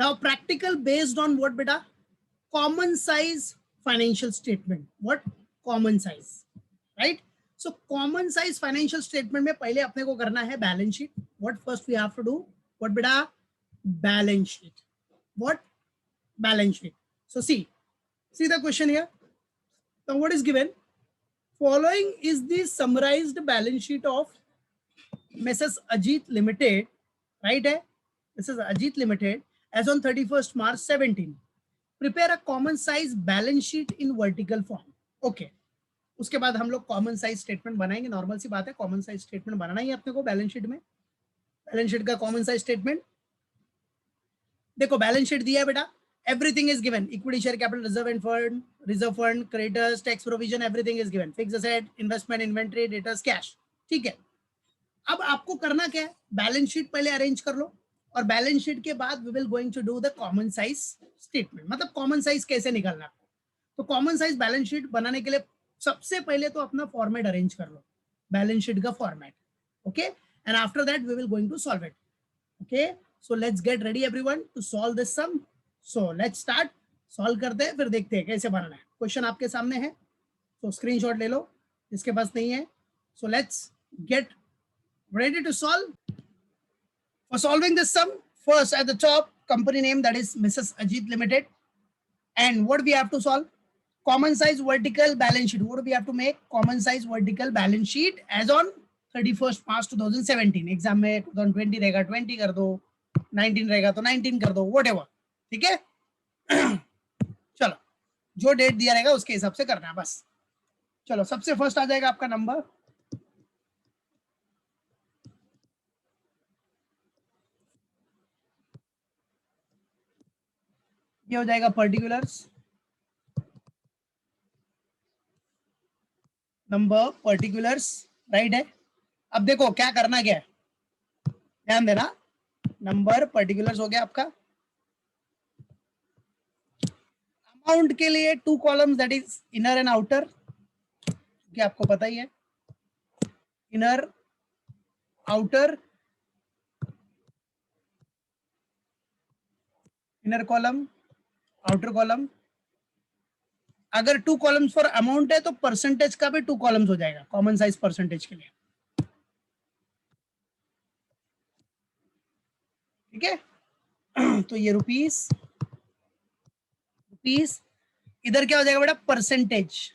Now practical based on what beta? Common size financial statement. What? Common size, right? So common size financial statement में पहले अपने को करना है balance sheet. What first we have to do? What beta? Balance sheet. What? Balance sheet. So see the question here. Now what is given? Following is the summarized balance sheet of Mrs. Ajit Limited, right? Mrs. Ajit Limited as on 31st March 17. Prepare a common size balance sheet in vertical form. Okay. उसके बाद हम लोग common size statement बनाएंगे. Normal सी बात है, common size statement बनाना ही अपने को balance sheet में. बैलेंस शीट का कॉमन साइज स्टेटमेंट देखो. बैलेंस शीट दिया है बेटा, everything is given. Equity, share capital, reserve fund, creditors, tax provision, everything is given. Fixed asset, investment, inventory, debtors, cash. ठीक है. अब आपको करना क्या है? बैलेंस शीट पहले अरेंज कर लो और बैलेंस शीट के बाद we will going to do the common size statement. मतलब कॉमन साइज कैसे निकालना है. तो कॉमन साइज बैलेंस शीट बनाने के लिए सबसे पहले तो अपना फॉर्मेट अरेंज कर लो, बैलेंस शीट का format. Okay, and after that we will going to solve it. Okay, so let's get ready everyone to solve this sum. So let's start. Solve करते हैं, फिर देखते हैं कैसे बनाना है. क्वेश्चन आपके सामने है, तो स्क्रीनशॉट ले लो जिसके पास नहीं है. सो let's gate ready to solve. For solving this sum, first at the top, company name, that is Mrs. Ajit Limited. And what we have to solve? Common size vertical balance sheet. What do we have to make? Common size vertical balance sheet as on 31st March 2017. Exam में 2020 रहेगा 20 कर दो, 19 रहेगा तो 19 कर दो, whatever. ठीक है. चलो, जो डेट दिया रहेगा उसके हिसाब से करना है बस. चलो, सबसे फर्स्ट आ जाएगा आपका नंबर. ये हो जाएगा पर्टिकुलर्स. नंबर पर्टिकुलर्स, राइट है. अब देखो क्या करना क्या है, ध्यान देना. नंबर पर्टिकुलर्स हो गया आपका. अमाउंट के लिए 2 columns, that is inner and outer, क्या आपको पता ही है. Inner, outer, inner column, outer column. अगर 2 कॉलम्स फॉर अमाउंट है तो परसेंटेज का भी 2 कॉलम्स हो जाएगा कॉमन साइज परसेंटेज के लिए. ठीक है. तो ये रुपीस, इधर क्या हो जाएगा बेटा? परसेंटेज.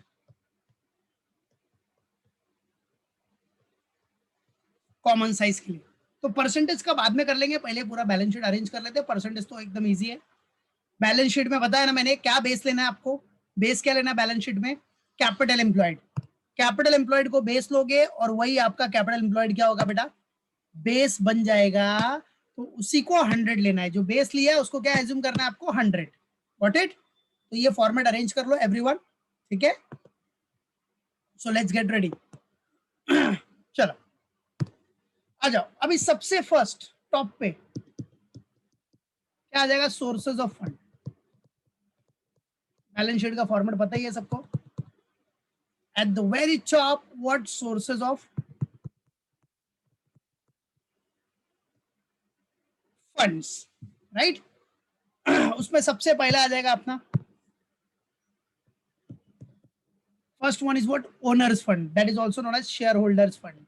कॉमन साइज के लिए तो परसेंटेज का बाद में कर लेंगे, पहले पूरा बैलेंस शीट अरेंज कर लेते हैं. परसेंटेज तो एकदम इजी है. बैलेंस शीट में बताया ना मैंने, क्या बेस लेना है आपको. बेस क्या लेना है बैलेंस शीट में? Capital employed. कैपिटल एम्प्लॉयड को बेस लोगे और वही आपका कैपिटल एम्प्लॉयड क्या होगा बेटा? बेस बन जाएगा. तो उसी को 100 लेना है. जो बेस लिया है उसको क्या एज्यूम करना है आपको? 100. Got it. तो ये फॉर्मेट अरेंज कर लो एवरीवन. ठीक है. सो लेट्स गेट रेडी. चलो आ जाओ. अभी सबसे फर्स्ट टॉप पे क्या आ जाएगा? Sources of fund. Balance sheet का फॉर्मेट पता ही है सबको. At the very top, what? Sources of funds, right. उसमें सबसे पहला आ जाएगा अपना first one is what? Owners fund, that is also known as share holders fund.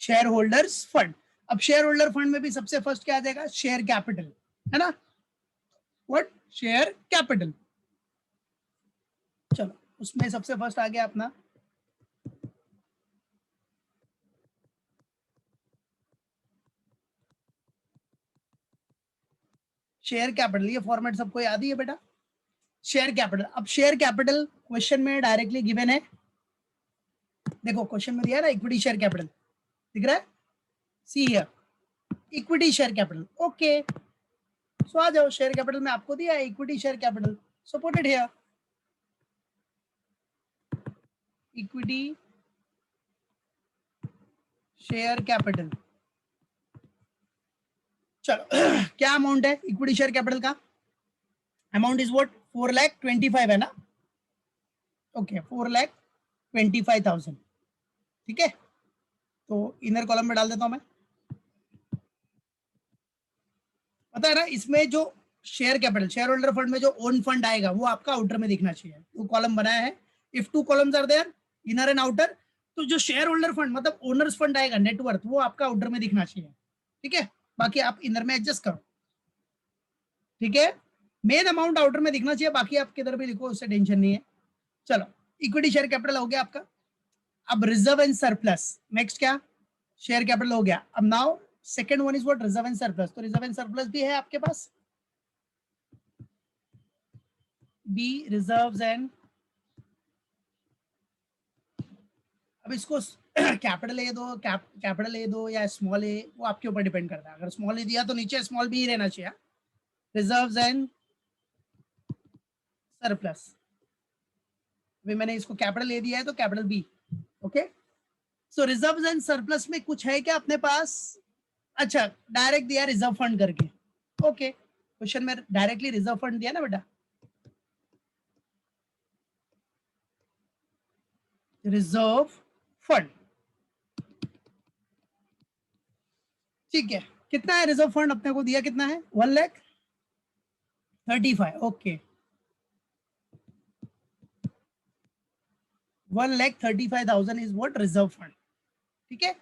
Share holders fund. अब शेयर होल्डर फंड में भी सबसे फर्स्ट क्या आ जाएगा? शेयर कैपिटल, है ना. व्हाट? Share capital. चलो, उसमें सबसे फर्स्ट आ गया अपना शेयर कैपिटल. ये फॉर्मेट सबको याद ही है बेटा, शेयर कैपिटल. अब शेयर कैपिटल क्वेश्चन में डायरेक्टली गिवन है. देखो क्वेश्चन में दिया है ना, इक्विटी शेयर कैपिटल दिख रहा है. See here, equity share capital. Okay, so आ जाओ. शेयर कैपिटल में आपको दिया है equity share capital. So put it here, equity share capital. चलो क्या अमाउंट है इक्विटी शेयर कैपिटल का? Amount is what? 4,25,000 है ना. ओके 4,25,000, ठीक है। तो इनर कॉलम में डाल देता हूं मैं। पता है ना, इसमें जो share capital, share holder fund में जो ओन फंड आएगा वो आपका आउटर में दिखना चाहिए। 2 कॉलम बनाया है, if 2 columns are there, inner and outer, तो जो शेयर होल्डर फंड मतलब ओनर्स फंड आएगा, नेटवर्थ, वो आपका आउटर में दिखना चाहिए, ठीक है। बाकी आप इनर में एडजस्ट करो, ठीक है। मेन अमाउंट आउटर में दिखना चाहिए, बाकी आप किधर भी लिखो, उससे टेंशन नहीं है। चलो, इक्विटी शेयर कैपिटल हो गया आपका। अब रिजर्व एंड सरप्लस, नेक्स्ट क्या, शेयर कैपिटल हो गया। अब now second one is what, reserve and surplus. तो रिजर्व एंड सरप्लस भी है आपके पास, बी रिजर्व्स एंड, अब इसको कैपिटल ए दो, कैपिटल ए दो या स्मॉल ए, वो आपके ऊपर डिपेंड करता है। अगर स्मॉल ए दिया तो नीचे स्मॉल बी ही रहना चाहिए। रिजर्व्स एंड सरप्लस, अभी मैंने इसको कैपिटल ए दिया है तो capital B, okay. So reserves and surplus में कुछ है क्या अपने पास? अच्छा, डायरेक्ट दिया रिजर्व फंड करके, ओके। क्वेश्चन में डायरेक्टली रिजर्व फंड दिया ना बेटा, रिजर्व फंड, ठीक है। कितना है रिजर्व फंड अपने को दिया, कितना है? 1,35,000, okay. 1,35,000 is what, reserve fund, ठीक है।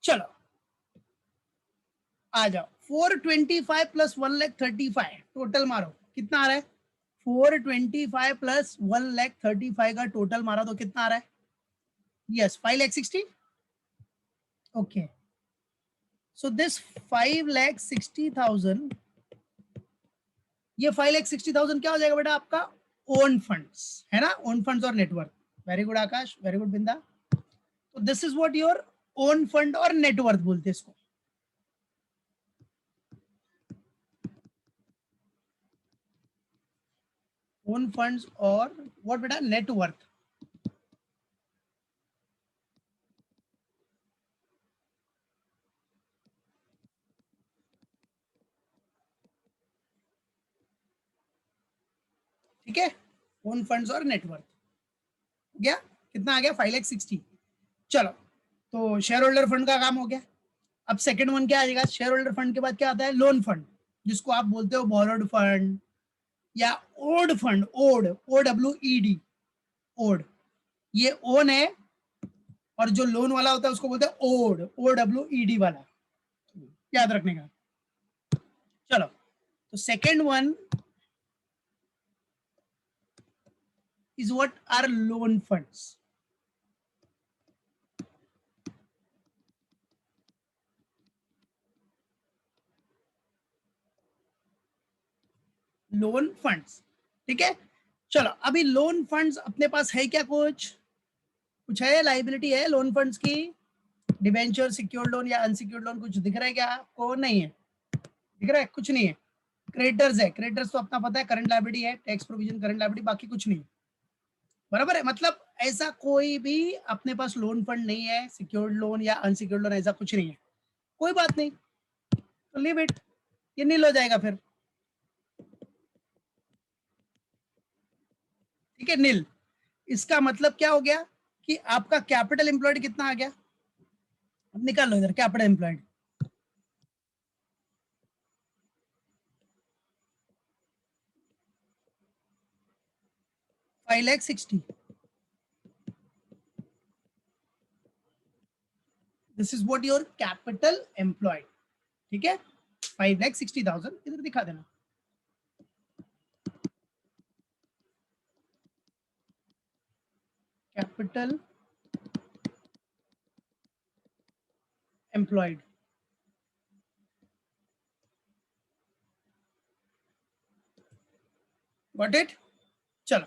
चलो आ जाओ, 425 प्लस 1,35,000 टोटल मारो, कितना आ रहा है? 425 प्लस 1,35,000 का टोटल मारा तो कितना आ रहा है? Yes, 5,60,000, okay. सो दिस 5,60,000, ये 5,60,000 क्या हो जाएगा बेटा आपका? ओन फंड्स है ना, ओन फंड्स और नेटवर्क। वेरी गुड आकाश, वेरी गुड बिंदा। तो this is what your own fund और नेटवर्थ बोलते हैं इसको। ओन फंड्स और व्हाट बेटा, नेटवर्थ, ठीक है। ओन फंड्स और नेटवर्थ गया, कितना आ गया? 5,60,000। चलो, तो शेयर होल्डर फंड का काम हो गया। अब सेकंड वन क्या आएगा? शेयर होल्डर फंड के बाद क्या आता है? लोन फंड, जिसको आप बोलते हो बोरोड फंड या owed fund, owed, O W E D, owed. ये ओन है, और जो लोन वाला होता है उसको बोलते हैं owed, O W E D वाला, याद रखने का। चलो, तो second one is what are loan funds. Loan funds, ठीक है। चलो, अभी लोन फंड्स अपने पास है क्या? कुछ है, लाइबिलिटी है लोन फंड्स की? डिबेंचर, सिक्योर्ड लोन या अनसिक्योर्ड लोन कुछ दिख रहा है क्या आपको? नहीं है, दिख रहा है? कुछ नहीं है। क्रेडिटर्स है, क्रेडिटर्स तो अपना पता है, करंट लायबिलिटी है, टैक्स प्रोविजन, करंट लायबिलिटी, बाकी कुछ नहीं, बराबर है। मतलब ऐसा कोई भी अपने पास लोन फंड नहीं है, सिक्योर्ड लोन या अनसिक्योर्ड लोन, ऐसा कुछ नहीं है। कोई बात नहीं, तो लीव इट, ये नील हो जाएगा फिर, ठीक है, नील। इसका मतलब क्या हो गया कि आपका कैपिटल एम्प्लॉयड कितना आ गया? अब निकाल लो इधर capital employed, 5,60,000। This is what your capital employed, ठीक है। 5,60,000 इधर दिखा देना, कैपिटल एम्प्लॉयड, गॉट इट। चलो,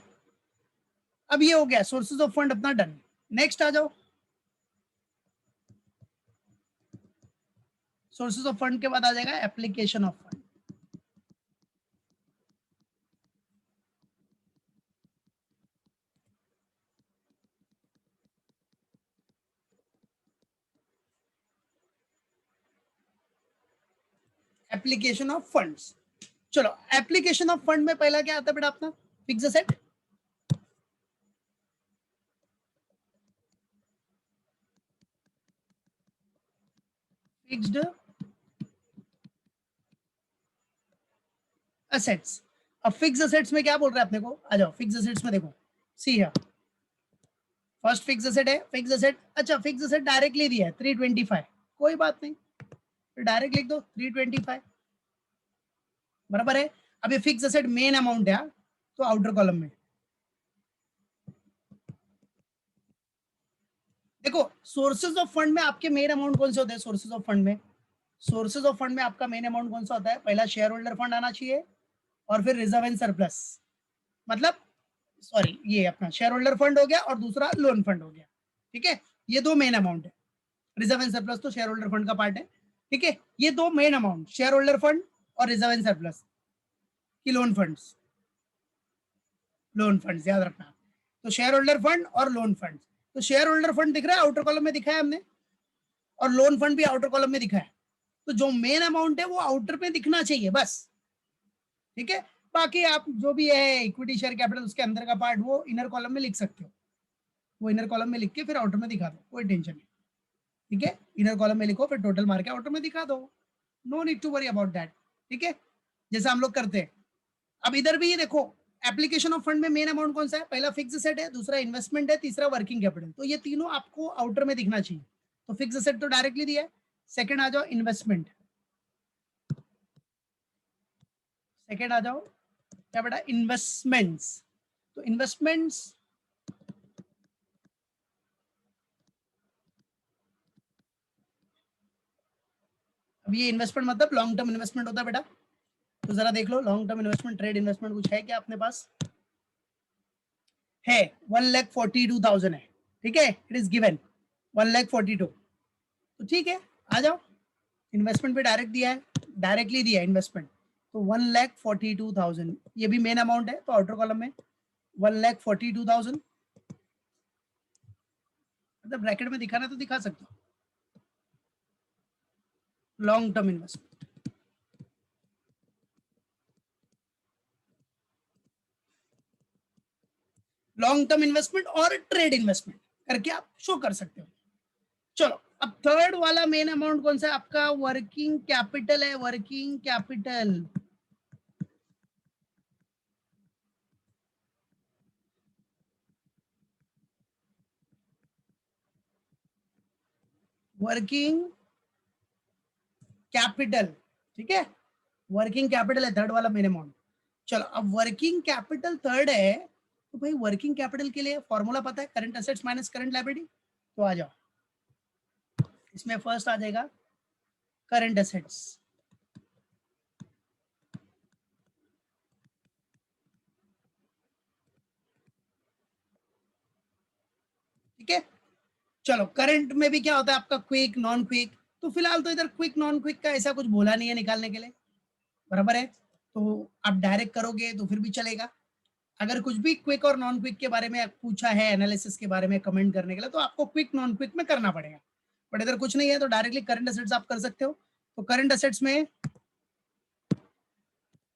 अब ये हो गया सोर्सेज ऑफ फंड अपना डन। नेक्स्ट आ जाओ, सोर्सेज ऑफ फंड के बाद आ जाएगा application of fund. Application of funds, चलो एप्लीकेशन ऑफ फंड में पहला क्या आता है बेटा अपना? Fix asset, fixed assets. अब फिक्स असेट्स में क्या बोल रहा है अपने को, आ जाओ फिक्स असेट्स में देखो, सी है फर्स्ट फिक्स असेट है, फिक्स असेट, अच्छा फिक्स असेट डायरेक्टली दिया है 325, कोई बात नहीं, तो डायरेक्ट लिख दो 325, बराबर है। अब ये फिक्स असेट मेन अमाउंट है, तो आउटर कॉलम में देखो सोर्सेज ऑफ फंड में आपके मेन अमाउंट कौन से होते हैं, सोर्सेज ऑफ फंड में, सोर्सेज ऑफ फंड में आपका मेन अमाउंट कौन सा होता है, पहला शेयर होल्डर फंड आना चाहिए और फिर रिजर्व एंड सरप्लस, मतलब सॉरी ये अपना शेयर होल्डर फंड हो गया और दूसरा लोन फंड हो गया, ठीक है, ये दो मेन अमाउंट है। रिजर्व एंड सरप्लस तो शेयर होल्डर फंड का पार्ट है, ठीक है, ये दो main amount share holder fund और रिजर्व एंड सरप्लस की लोन फंड्स, लोन फंड्स याद रखना, तो शेयर होल्डर फंड और लोन फंड, तो शेयर होल्डर फंड दिख रहा है आउटर कॉलम में दिखा है हमने, और लोन फंड भी आउटर कॉलम में दिखा है, तो जो मेन अमाउंट है वो आउटर पे दिखना चाहिए बस, ठीक है, बाकी आप जो भी है इक्विटी शेयर कैपिटल उसके अंदर का पार्ट वो इनर कॉलम में लिख सकते हो, वो इनर कॉलम में लिख के फिर आउटर में दिखा दो, कोई टेंशन नहीं, ठीक है, इनर कॉलम में लिखो फिर टोटल मार के आउटर में दिखा दो, no need to worry about that, ठीक है, जैसा हम लोग करते हैं। अब इधर भी ये देखो एप्लीकेशन ऑफ फंड में मेन अमाउंट कौन सा है, पहला फिक्स सेट है, दूसरा इन्वेस्टमेंट है, तीसरा वर्किंग कैपिटल, तो ये तीनों आपको आउटर में दिखना चाहिए, तो फिक्स सेट तो डायरेक्टली दिया है। सेकंड आ जाओ इन्वेस्टमेंट, सेकंड आ जाओ क्या बेटा इन्वेस्टमेंट्स, तो इन्वेस्टमेंट्स अब ये इन्वेस्टमेंट मतलब लॉन्ग टर्म इन्वेस्टमेंट होता है बेटा, तो जरा देख लो long term investment trade investment कुछ है क्या अपने पास, है 1,42,000 है, ठीक है, इट इज गिवन 1,42,000, तो ठीक है आ जाओ, इन्वेस्टमेंट पे डायरेक्ट दिया है, डायरेक्टली दिया है इन्वेस्टमेंट, तो 1,42,000 ये भी मेन अमाउंट है, तो आउटर कॉलम में 1,42,000, मतलब ब्रैकेट में दिखाना तो दिखा सकते हो, long term investment, long term investment और ट्रेड इन्वेस्टमेंट करके आप शो कर सकते हो। चलो अब थर्ड वाला मेन अमाउंट कौन सा है आपका, वर्किंग कैपिटल है, वर्किंग कैपिटल, वर्किंग कैपिटल, ठीक है, वर्किंग कैपिटल है थर्ड वाला मेन अमाउंट। चलो अब वर्किंग कैपिटल थर्ड है, तो भाई वर्किंग कैपिटल के लिए फॉर्मूला पता है, current assets minus current liability, तो आ जाओ इसमें फर्स्ट आ जाएगा करंट एसेट्स, ठीक है, चलो करंट में भी क्या होता है आपका क्विक नॉन क्विक, तो फिलहाल तो इधर क्विक नॉन क्विक का ऐसा कुछ बोला नहीं है निकालने के लिए, बराबर है, तो आप डायरेक्ट करोगे तो फिर भी चलेगा, अगर कुछ भी क्विक और नॉन क्विक के बारे में पूछा है एनालिसिस के बारे में कमेंट करने के लिए, तो आपको क्विक नॉन क्विक में करना पड़ेगा, बट इधर कुछ नहीं है तो डायरेक्टली करंट एसेट्स आप कर सकते हो, तो करंट एसेट्स में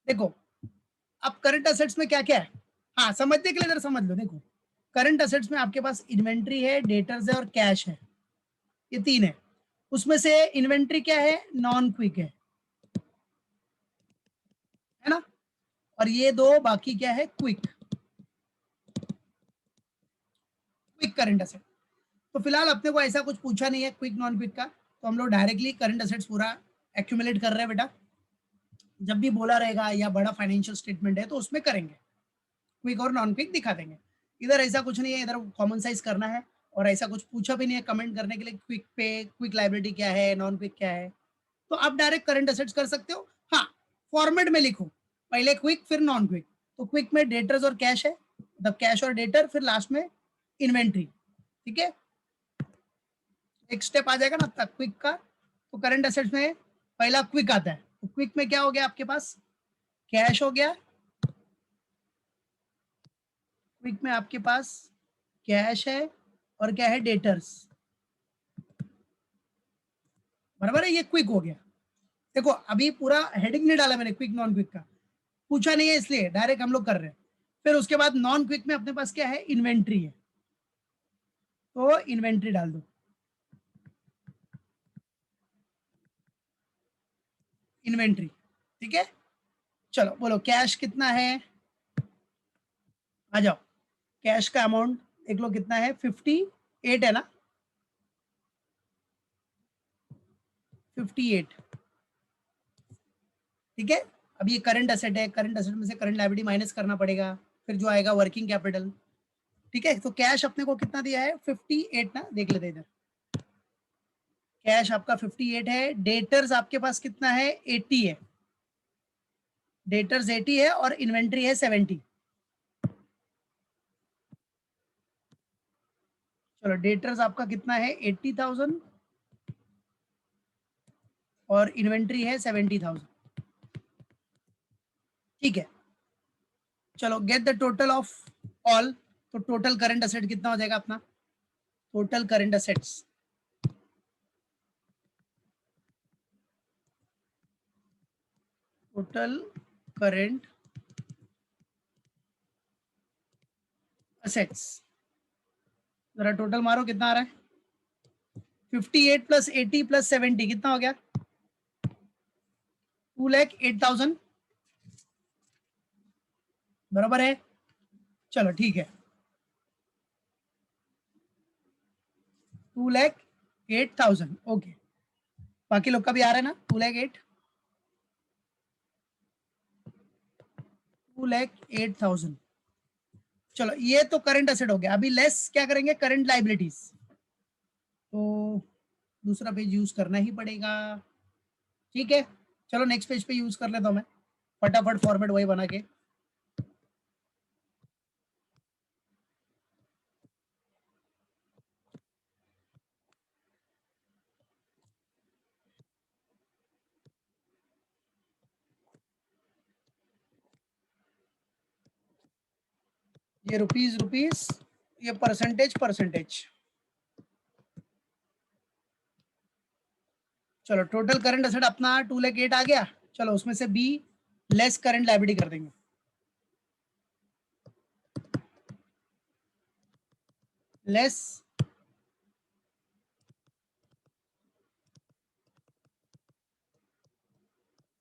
देखो, अब करंट एसेट्स में क्या क्या है, हाँ समझने के लिए इधर समझ लो, देखो करंट एसेट्स में आपके पास इन्वेंट्री है, डेटर्स है और कैश है, ये तीन है, उसमें से इन्वेंट्री क्या है, नॉन क्विक है ना, और ये दो बाकी क्या है, क्विक, क्विक करंट एसेट, तो फिलहाल अपने को ऐसा कुछ पूछा नहीं है क्विक नॉन क्विक का, तो हम लोग डायरेक्टली करंट एसेट्स पूरा एक्यूमुलेट कर रहे हैं बेटा, जब भी बोला रहेगा या बड़ा फाइनेंशियल स्टेटमेंट है तो उसमें करेंगे, क्विक और नॉन क्विक दिखा देंगे, इधर ऐसा कुछ नहीं है, इधर कॉमन साइज करना है, और ऐसा कुछ पूछा भी नहीं है कमेंट करने के लिए क्विक पे क्विक लाइबिलिटी क्या है, नॉन क्विक क्या है, तो आप डायरेक्ट करंट एसेट्स कर सकते हो, हाँ फॉर्मेट में लिखो, पहले क्विक फिर नॉन क्विक, तो क्विक में डेटर्स और कैश है, मतलब कैश और डेटर, फिर लास्ट में इन्वेंट्री, ठीक है, एक स्टेप आ जाएगा ना तक क्विक का, तो करंट एसेट्स में पहला क्विक आता है, तो क्विक में क्या हो गया आपके पास, कैश हो गया, क्विक में आपके पास कैश है और क्या है, डेटर्स, बराबर है, ये क्विक हो गया, देखो अभी पूरा हेडिंग नहीं डाला मैंने क्विक नॉन क्विक का, पूछा नहीं है इसलिए डायरेक्ट हम लोग कर रहे हैं, फिर उसके बाद नॉन क्विक में अपने पास क्या है, इन्वेंट्री है, तो इन्वेंट्री डाल दो, इन्वेंट्री, ठीक है। चलो बोलो कैश कितना है, आ जाओ। कैश का अमाउंट देख लो कितना है, 58 है ना, 58, ठीक है। अब ये करंट एसेट है, करंट एसेट में से करंट लायबिलिटी माइनस करना पड़ेगा, फिर जो आएगा वर्किंग कैपिटल, ठीक है। तो कैश अपने को कितना दिया है, 58 ना, देख लेते इधर। कैश आपका 58 है, डेटर्स आपके पास कितना है, 80 है, डेटर्स 80 है और इन्वेंट्री है 70। चलो डेटर्स आपका कितना है, 80,000 और इन्वेंट्री है 70,000, ठीक है। चलो get the total of all, तो टोटल करंट असेट कितना हो जाएगा अपना, total current assets, total current assets, जरा टोटल मारो कितना आ रहा है, 58 प्लस 80 प्लस 70 कितना हो गया, 2,08,000, बराबर है। चलो ठीक है, 2,08,000, ओके। बाकी लोग का भी आ रहा है ना, 2,08, 2,08,000। चलो ये तो करंट एसेट हो गया, अभी लेस क्या करेंगे, करंट लाइबिलिटीज, तो दूसरा पेज यूज करना ही पड़ेगा, ठीक है। चलो नेक्स्ट पेज पे यूज कर लेता हूं मैं, फटाफट फॉर्मेट वही बना के। ये रुपीज रुपीज, ये परसेंटेज परसेंटेज। चलो टोटल करंट एसेट अपना 2,08,000 आ गया, चलो उसमें से बी लेस करंट लायबिलिटी कर देंगे, लेस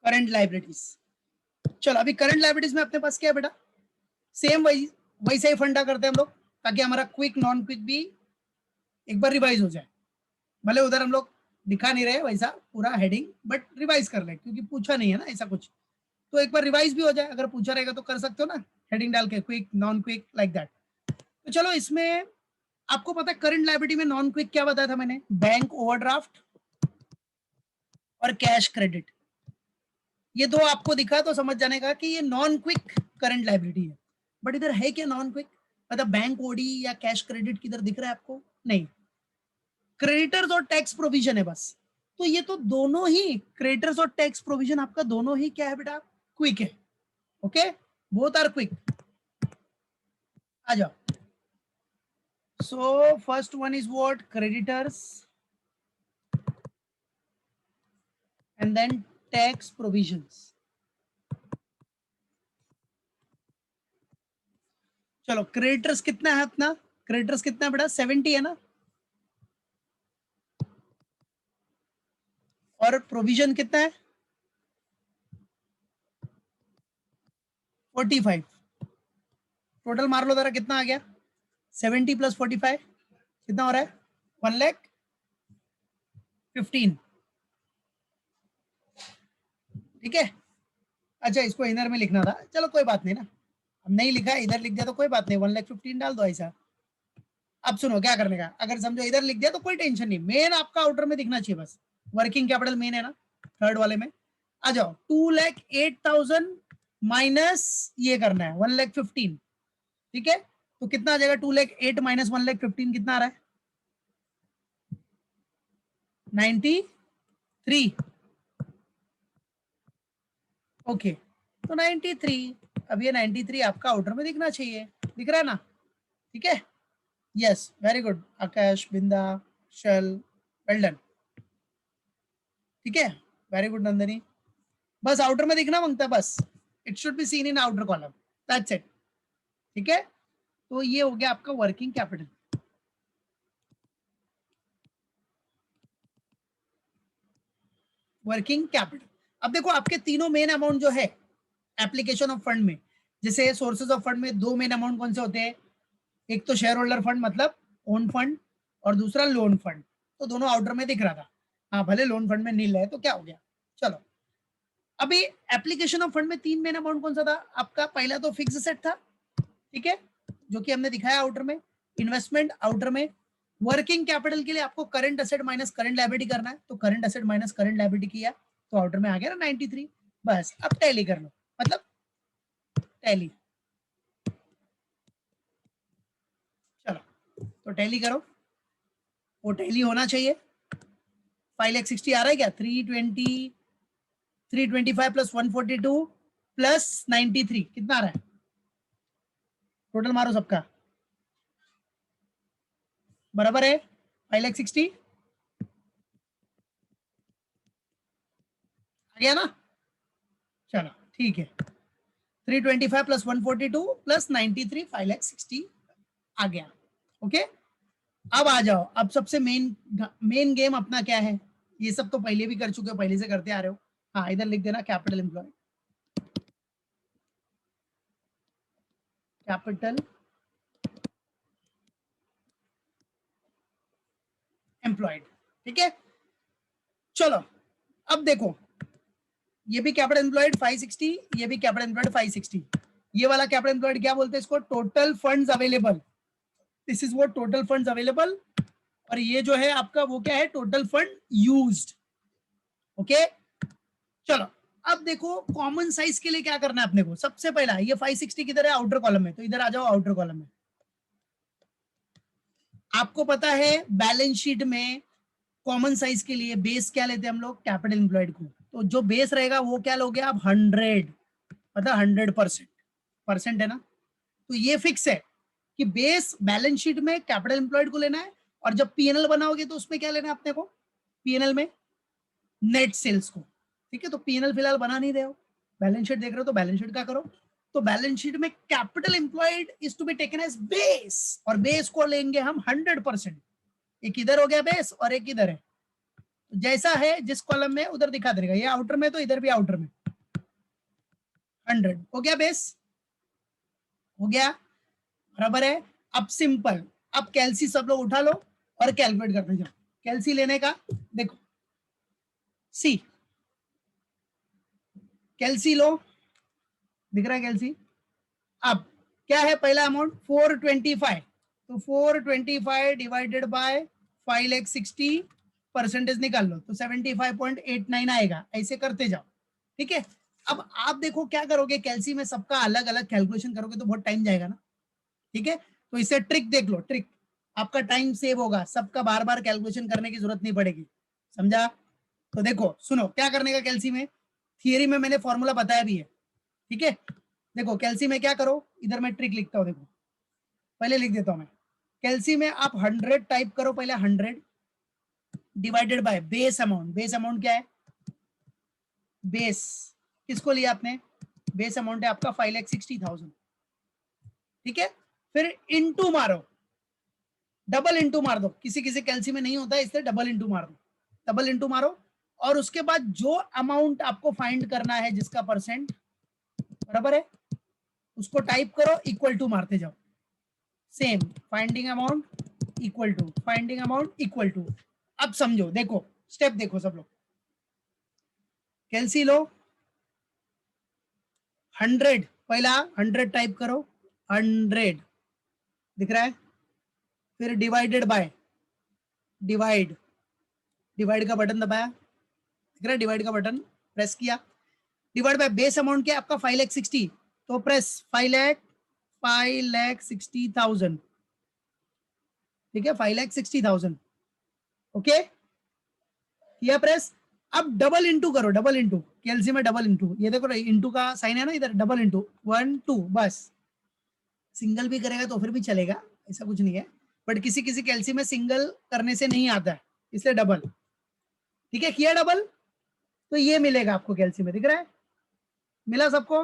करंट लायबिलिटीज। चलो अभी करंट लायबिलिटीज में अपने पास क्या है बेटा, सेम वही वैसे ही फंडा करते हैं हम लोग, ताकि हमारा क्विक नॉन क्विक भी एक बार रिवाइज हो जाए। भले उधर हम लोग दिखा नहीं रहे वैसा पूरा हेडिंग, बट रिवाइज कर ले, क्योंकि पूछा नहीं है ना ऐसा कुछ, तो एक बार रिवाइज भी हो जाए, अगर पूछा रहेगा तो कर सकते हो ना, हेडिंग डाल के quick non quick like that. तो चलो इसमें आपको पता है करंट लायबिलिटी में नॉन क्विक क्या बताया था मैंने, बैंक ओवरड्राफ्ट और कैश क्रेडिट, ये दो आपको दिखा तो समझ जाने का कि ये नॉन क्विक करंट लायबिलिटी है। बट इधर है क्या नॉन क्विक, मतलब बैंक ओडी या कैश क्रेडिट किधर दिख रहा है आपको, नहीं, क्रेडिटर्स और टैक्स प्रोविजन है बस। तो ये तो दोनों ही क्रेडिटर्स और टैक्स प्रोविजन आपका दोनों ही क्या है बेटा, क्विक है, ओके, बोथ आर क्विक। आ जाओ, so first one is what, creditors and then tax provisions. चलो क्रेडिटर्स कितना है अपना, क्रेडिटर्स कितना है बेटा, 70 है ना, और प्रोविजन कितना है, 45, टोटल मार लो जरा कितना आ गया, 70 प्लस 45 कितना हो रहा है, 1,15,000, ठीक है। अच्छा इसको इधर में लिखना था, चलो कोई बात नहीं ना, अब नहीं लिखा इधर लिख दिया तो कोई बात नहीं, 1,15,000 डाल दो ऐसा। अब सुनो क्या करने का, अगर समझो इधर लिख दिया तो कोई टेंशन नहीं, मेन आपका आउटर में दिखना चाहिए बस, वर्किंग कैपिटल मेन है ना, थर्ड वाले में। आ जाओ, 2,08,000 माइनस ये करना है 1,15,000, ठीक है। तो कितना आ जाएगा, 2,08,000 माइनस 1,15,000 कितना आ रहा है, 93, ओके। तो 93, अब ये 93 आपका आउटर में दिखना चाहिए, दिख रहा है ना, ठीक है। यस वेरी गुड आकाश, बिंदा, शल, वेल डन, ठीक है, वेरी गुड नंदनी। बस आउटर में दिखना मांगता है बस, it should be seen in outer column, that's it, ठीक है। तो ये हो गया आपका वर्किंग कैपिटल। वर्किंग कैपिटल, अब देखो आपके तीनों मेन अमाउंट जो है एप्लीकेशन ऑफ फंड में, जैसे सोर्सेज ऑफ फंड में दो मेन अमाउंट कौन से होते हैं, एक तो शेयर होल्डर फंड मतलब ओन फंड, और दूसरा लोन फंड। तो दोनों आउटर में दिख रहा था, हाँ भले लोन फंड में नील है तो क्या हो गया। चलो अभी एप्लीकेशन ऑफ फंड में तीन मेन अमाउंट कौन सा था आपका, पहला तो फिक्स सेट था, ठीक है, जो कि हमने दिखाया आउटर में, इन्वेस्टमेंट आउटर में, वर्किंग कैपिटल के लिए आपको current asset minus current liability करना है, तो current asset minus current liability किया तो आउटर में आ गया ना 93। बस अब टैली कर लो, मतलब टैली, चलो तो टैली करो, वो टैली होना चाहिए। 5,60,000 आ रहा है क्या, 325 प्लस 142 प्लस 93 कितना आ रहा है, टोटल मारो सबका, बराबर है 5,60,000 आ गया ना। चलो ठीक है, 325 प्लस 142 प्लस 93 5,60,000 आ गया। ओके अब आ जाओ, अब सबसे मेन मेन गेम अपना क्या है, ये सब तो पहले भी कर चुके हो, पहले से करते आ रहे हो। हाँ इधर लिख देना कैपिटल एम्प्लॉय, कैपिटल एम्प्लॉयड, ठीक है। चलो अब देखो, ये भी कैपिटल एम्प्लॉयड 560, ये भी कैपिटल एम्प्लॉयड 560, ये वाला कैपिटल एम्प्लॉयड क्या बोलते हैं इसको, total funds available, this is what total funds available, और ये जो है आपका वो क्या है, टोटल फंड यूज्ड। ओके चलो अब देखो कॉमन साइज के लिए क्या करना है अपने को, सबसे पहला ये 560 किधर है, आउटर कॉलम में, तो इधर आ जाओ आउटर कॉलम में। आपको पता है बैलेंस शीट में कॉमन साइज के लिए बेस क्या लेते हैं हम लोग, कैपिटल एम्प्लॉयड को, तो जो बेस रहेगा वो क्या लोगे आप, 100, मतलब 100%, परसेंट है ना, तो ये फिक्स है कि बेस बैलेंस शीट में कैपिटल एम्प्लॉयड को लेना है, और जब पीएनएल बनाओगे तो उसमें क्या लेना है अपने को, पीएनएल में नेट सेल्स को, ठीक है। तो पीएनएल फिलहाल बना नहीं रहे हो, बैलेंस शीट देख रहे हो तो बैलेंस शीट का करो, तो बैलेंस शीट में capital employed is to be taken as base, और बेस को लेंगे हम 100%, एक इधर हो गया बेस और एक इधर है, तो जैसा है जिस कॉलम में उधर दिखा देगा, ये आउटर में तो इधर भी आउटर में 100 हो गया, बेस हो गया, बराबर है। अब सिंपल, अब कैलसी सब लोग उठा लो और कैलकुलेट करते जाओ, कैलसी लेने का देखो, सी कैलसी लो, दिख रहा है कैलसी। अब क्या है पहला अमाउंट 425, तो 425 डिवाइडेड बाय 5,60,000 परसेंटेज निकाल लो तो 75.89 आएगा, ऐसे करते जाओ, ठीक है। अब आप देखो क्या करोगे, कैलसी में सबका अलग अलग कैलकुलेशन करोगे तो बहुत टाइम जाएगा ना, ठीक है। तो इसे ट्रिक देख लो, ट्रिक, आपका टाइम सेव होगा, सबका बार बार कैलकुलेशन करने की जरूरत नहीं पड़ेगी, समझा। तो देखो सुनो क्या करने का कैलसी में, थियरी में मैंने फॉर्मूला बताया भी है, ठीक है। देखो कैलसी में क्या करो, इधर मैं ट्रिक लिखता हूँ, देखो पहले लिख देता हूँ मैं, कैलसी में आप 100 टाइप करो, पहले 100 divided by base amount, base amount क्या है, बेस किसको लिया आपने, बेस अमाउंट है आपका 5,60,000, ठीक है। फिर इंटू मारो, डबल इंटू मार दो, किसी किसी कैलसी में नहीं होता है इसलिए डबल इंटू मार दो, डबल इंटू मारो, और उसके बाद जो अमाउंट आपको फाइंड करना है जिसका परसेंट, बराबर है, उसको टाइप करो, इक्वल टू मारते जाओ, same finding amount equal to, finding amount equal to. अब समझो, देखो स्टेप देखो सब लोग, कैलसी लो, 100 पहला 100 टाइप करो, 100 दिख रहा है, फिर डिवाइडेड बाय, डिवाइड, डिवाइड का बटन दबाया, दिख रहा है डिवाइड का बटन, प्रेस किया, डिवाइड बाय बेस अमाउंट क्या आपका 5,60,000, तो प्रेस 5,60,000, ठीक है 5,60,000, ओके किया प्रेस। अब डबल इंटू करो, डबल इंटू, कैलसी में डबल इंटू, ये देखो इंटू का साइन है ना इधर, डबल इंटू 1 2, बस सिंगल भी करेगा तो फिर भी चलेगा, ऐसा कुछ नहीं है, बट किसी किसी कैलसी में सिंगल करने से नहीं आता है, इसलिए डबल, ठीक है किया डबल, तो ये मिलेगा आपको कैलसी में, दिख रहा है, मिला सबको।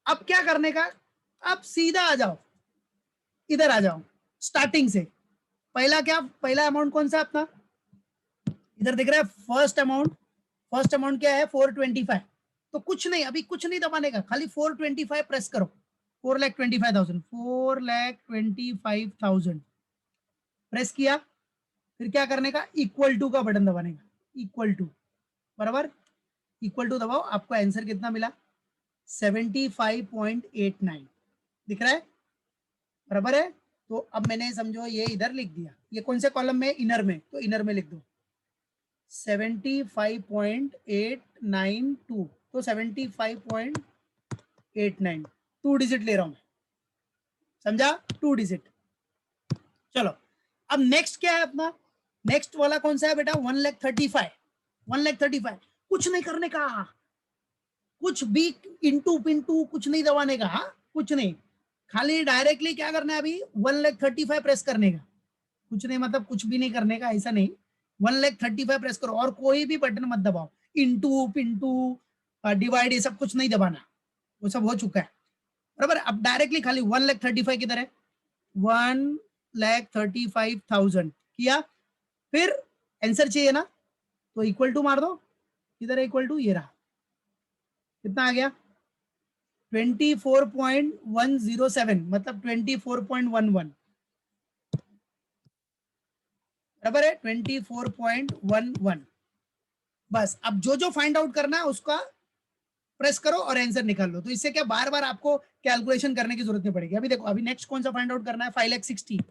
अब क्या करने का, अब सीधा आ जाओ, इधर आ जाओ, स्टार्टिंग से पहला क्या, पहला अमाउंट कौन सा अपना, इधर दिख रहा है फर्स्ट अमाउंट फर्स्ट अमाउंट क्या है 425, तो कुछ नहीं, अभी कुछ नहीं दबाने का, खाली 425 प्रेस करो, 4,25,000, 4,25,000 प्रेस किया, फिर क्या करने का, इक्वल टू का बटन दबाने का, इक्वल टू, बराबर, इक्वल टू दबाओ, आपको आंसर कितना मिला, 75.89 दिख रहा है, बराबर है। तो अब मैंने समझो ये इधर लिख दिया, ये कौन से कॉलम में, इनर में, तो इनर में लिख दो 75.892, तो 75.89, 2 डिजिट ले रहा हूं मैं, समझा, 2 डिजिट। चलो अब नेक्स्ट क्या है अपना, नेक्स्ट वाला कौन सा है बेटा, 1,35,000, 1,35,000, कुछ नहीं करने का, कुछ भी इंटू पिंटू कुछ नहीं दबाने का, हाँ कुछ नहीं, खाली डायरेक्टली क्या करना है अभी, 1,35,000 प्रेस करने का, कुछ नहीं मतलब कुछ भी नहीं करने का, ऐसा नहीं, 1,35,000 प्रेस करो और कोई भी बटन मत दबाओ, इंटू पिंटू डिवाइड ये सब कुछ नहीं दबाना, वो सब हो चुका है, बराबर। अब डायरेक्टली खाली 1,35,000 किधर है, 1,35,000 किया, फिर आंसर चाहिए ना, तो इक्वल टू मार दो, किधर है इक्वल टू, ये रहा, कितना आ गया 24.107, मतलब 24.11, बराबर है 24.11। बस अब जो जो फाइंड आउट करना है उसका प्रेस करो और आंसर निकाल लो, तो इससे क्या बार बार आपको कैलकुलेशन करने की जरूरत नहीं पड़ेगी। अभी देखो, अभी नेक्स्ट कौन सा फाइंड आउट करना है, 5,60,000,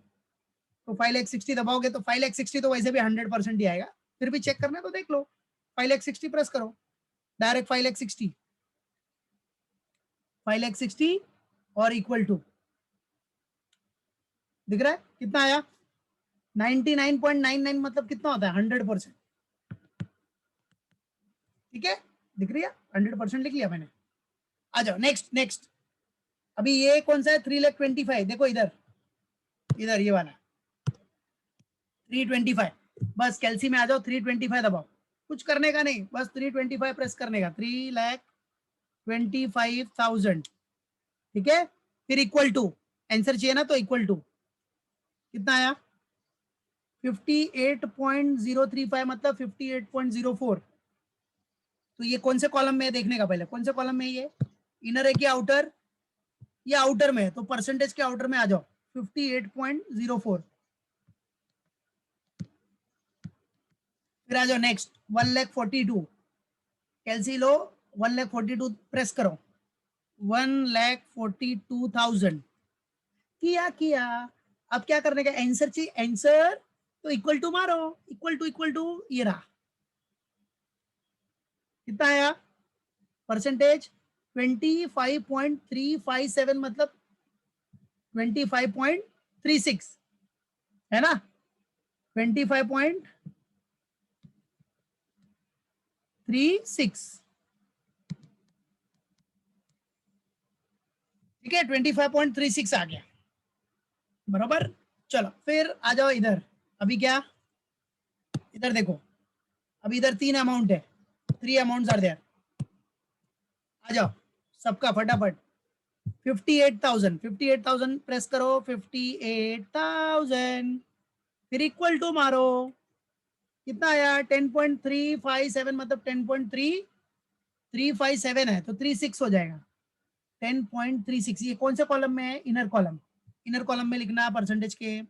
तो 5,60,000 दबाओगे तो 5,60,000 तो वैसे भी 100% ही आएगा, फिर भी चेक करना है तो देख लो, 5,60,000 प्रेस करो, डायरेक्ट 5,60,000, 5,60,000 और इक्वल टू, दिख रहा है कितना आया, 99.99, मतलब कितना होता है 100%, ठीक है, दिख रही है, 100% लिख लिया मैंने। आ जाओ नेक्स्ट, नेक्स्ट अभी ये कौन सा है, 3,25,000, देखो इधर, इधर ये वाला 325, बस कैलसी में आ जाओ, 325 दबाओ, कुछ करने का नहीं, बस 325 प्रेस करने का, 3,25,000, ठीक है, फिर इक्वल टू, आंसर चाहिए ना, तो इक्वल टू कितना आया 58.035, मतलब 58.04, तो ये कौन से कॉलम में है देखने का, पहले कौन से कॉलम में ये, इनर है कि आउटर, ये आउटर में है, तो परसेंटेज के आउटर में आ जाओ 58.04, फिर आ जाओ नेक्स्ट 1,42,000, कैलसी लो, 1,42,000 प्रेस करो, 1,42,000 किया किया, अब क्या करने का, आंसर चाहिए, आंसर तो इक्वल टू मारो, इक्वल टू ये रहा, कितना आया परसेंटेज 25.357, मतलब 25.36 है ना, 25.36, ठीक है, 25.36 आ गया, बराबर। चलो फिर आ जाओ इधर, अभी क्या, इधर देखो, अभी इधर 3 अमाउंट है, 3 अमाउंट्स आर देयर, आ जाओ सबका फटाफट, 58,000, 58,000 प्रेस करो, 58,000, फिर इक्वल टू मारो, कितना आया 10.357, मतलब 10.357 है, तो 36 हो जाएगा, 10.36, ये कौन से कॉलम में है, इनर कॉलम, इनर कॉलम में लिखना परसेंटेज के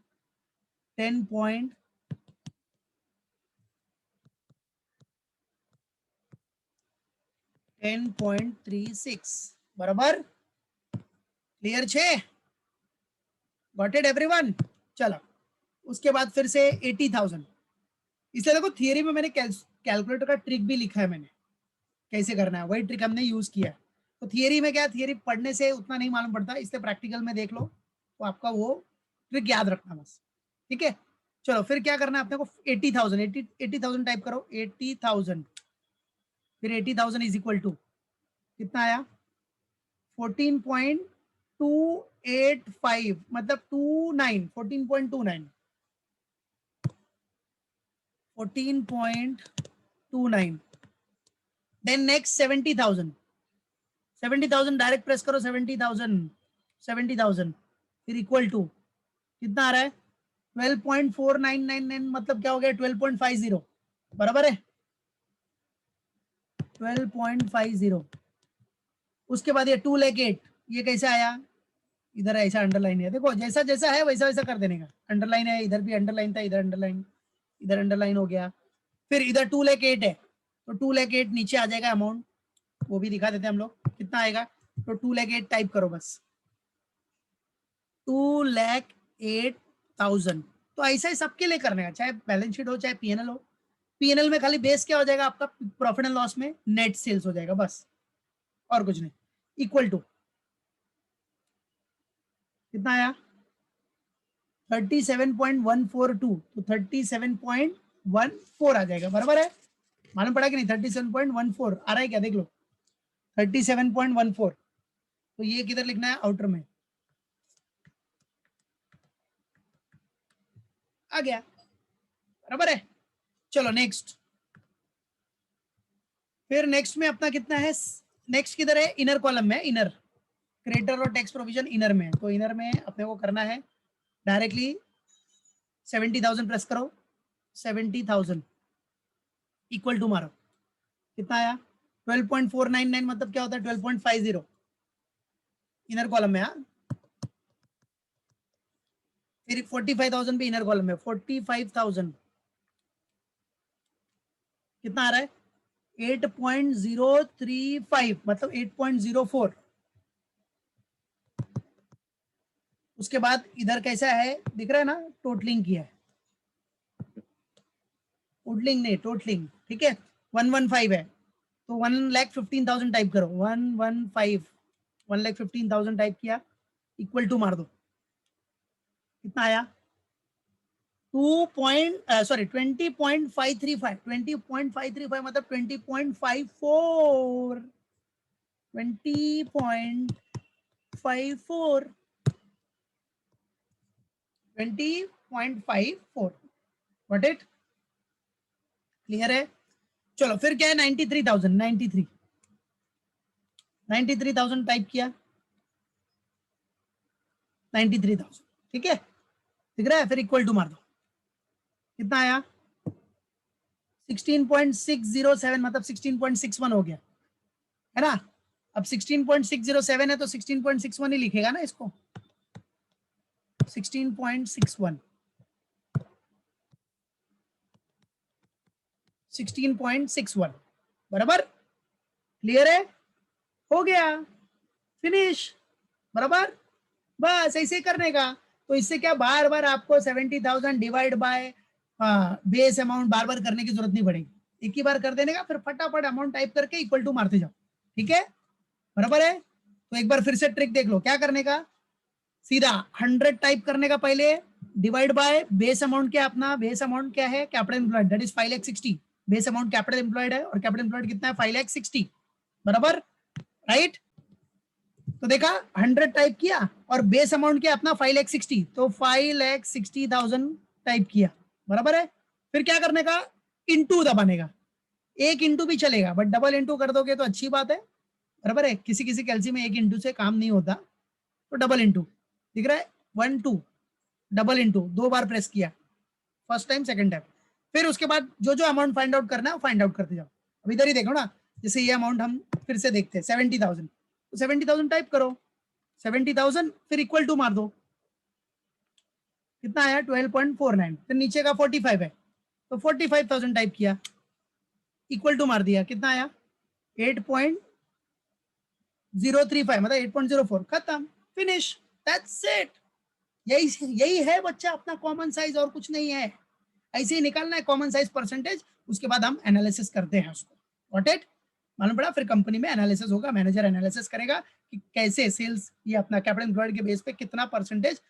10.36, बराबर, क्लियर छे, गॉट इट एवरीवन। चलो उसके बाद फिर से 80,000, इसलिए देखो थियरी में मैंने कैलकुलेटर का ट्रिक भी लिखा है, मैंने कैसे करना है वही ट्रिक हमने यूज किया है, तो थियरी में क्या, थियरी पढ़ने से उतना नहीं मालूम पड़ता, इसलिए प्रैक्टिकल में देख लो तो आपका वो ट्रिक याद रखना बस, ठीक है। चलो फिर क्या करना है अपने को, 80,000, 80,000 टाइप करो, 80,000, फिर 80,000 इज इक्वल टू कितना आया 14.285, मतलब 29, 14.29, 14.29, देन नेक्स्ट 70,000, 70,000 डायरेक्ट प्रेस करो, 70,000, 70,000, फिर इक्वल टू कितना आ रहा है 12.4999, मतलब क्या हो गया 12.50, बराबर है, 12.50। उसके बाद ये 2,08,000, ये कैसे आया? इधर ऐसा अंडरलाइन है, देखो जैसा जैसा है वैसा वैसा कर देने का। अंडरलाइन है, इधर भी अंडरलाइन था, इधर अंडरलाइन, इधर अंडरलाइन हो गया। फिर इधर 2,08,000 है, तो 2,08,000 नीचे आ जाएगा अमाउंट, वो भी दिखा देते हैं हम लोग कितना आएगा। तो 2,08,000 टाइप करो बस, 2,08,000। तो ऐसा ही सबके लिए करने का, चाहे बैलेंस शीट हो चाहे पीएनएल हो। पीएनएल में खाली बेस क्या हो जाएगा आपका, प्रॉफिट एंड लॉस में नेट सेल्स हो जाएगा बस, और कुछ नहीं। इक्वल टू कितना आया? 37.142, तो 37.14 आ जाएगा, बराबर है? मालूम पड़ा कि नहीं? 37.14 आ रहा है क्या, देख लो। 37.14, तो ये किधर लिखना है? आउटर में आ गया, बराबर है? चलो नेक्स्ट। फिर नेक्स्ट में अपना कितना है? नेक्स्ट किधर है? इनर कॉलम में, इनर क्रेडिटर और टैक्स प्रोविजन इनर में। तो इनर में अपने को करना है डायरेक्टली 70,000 प्रेस करो, 70,000 इक्वल टू मारो, कितना आया? 12.499, मतलब क्या होता है? 12.50 इनर कॉलम में। हाँ, फिर 45,000 भी इनर कॉलम में, 45,000 कितना आ रहा है? 8.035, मतलब 8.04। उसके बाद इधर कैसा है दिख रहा है ना? टोटलिंग किया है, टोटलिंग नहीं, टोटलिंग, ठीक है। 115 है, तो 1,15,000 टाइप करो, 1,15,000 टाइप किया, इक्वल टू मार दो, कितना आया? 20.535, 20.535 मतलब 20.54, 20.54, 20.54, व्हाट इट? क्लियर है? चलो फिर क्या है? 93,000, 93,000 टाइप किया, 93,000, ठीक है, दिख रहा है? फिर इक्वल टू मार दो, कितना आया? 16.607, मतलब 16.61 हो गया, है ना? अब 16.607 है तो 16.61 ही लिखेगा ना इसको, 16.61, 16.61, बराबर? क्लियर है? हो गया, फिनिश, बराबर? बस ऐसे करने का। तो इससे क्या, बार बार आपको 70,000 डिवाइड बाय बेस अमाउंट बार बार करने की जरूरत नहीं पड़ेगी, एक ही बार कर देने का, फिर फटाफट अमाउंट टाइप करके इक्वल टू मारते जाओ, ठीक है, बराबर है? तो एक बार फिर से ट्रिक देख लो, क्या करने का? सीधा 100 टाइप करने का, पहले डिवाइड बाय बेस अमाउंट क्या अपना, बेस अमाउंट क्या है? Capital employed, that is 5,60,000। Base amount capital employed है, और कैपिटल एम्प्लॉयड कितना है? 5,60,000, बराबर, राइट? तो देखा, 100 टाइप किया और बेस अमाउंट क्या अपना? 5,60,000, तो 5,60,000 टाइप किया, बराबर है? फिर क्या करने का? इंटू दबाने का, एक इंटू भी चलेगा, बट डबल इंटू कर दोगे तो अच्छी बात है, बराबर है? किसी किसी कैलसी में एक इंटू से काम नहीं होता, तो डबल इंटू, दिख रहा है? 1 2, डबल इंटू, 2 बार प्रेस किया, फर्स्ट टाइम, सेकंड टाइम। फिर उसके बाद जो जो अमाउंट फाइंड आउट करना है वो फाइंड आउट करते जाओ। अब इधर ही देखो ना, जैसे ये अमाउंट हम फिर से देखते हैं, 70,000, तो 70,000 टाइप करो, 70,000 फिर इक्वल टू मार दो, कितना आया? 12.49, फिर नीचे का 45 है, तो 45,000 टाइप किया, इक्वल टू मार दिया, कितना आया? 8.035, मतलब 8.04, खत्म, फिनिश, दैट्स इट। यही यही है बच्चा अपना कॉमन साइज, और कुछ नहीं है। ऐसे ही निकालना है कॉमन साइज परसेंटेज, उसके बाद हम एनालिसिस करते हैं उसको, गॉट इट? मालूम पड़ा? फिर कंपनी में एनालिसिस होगा, मैनेजर एनालिसिस करेगा कि कैसे सेल्स, ये अपना कैपिटल एम्प्लॉयड के बेस पे कितना परसेंटेज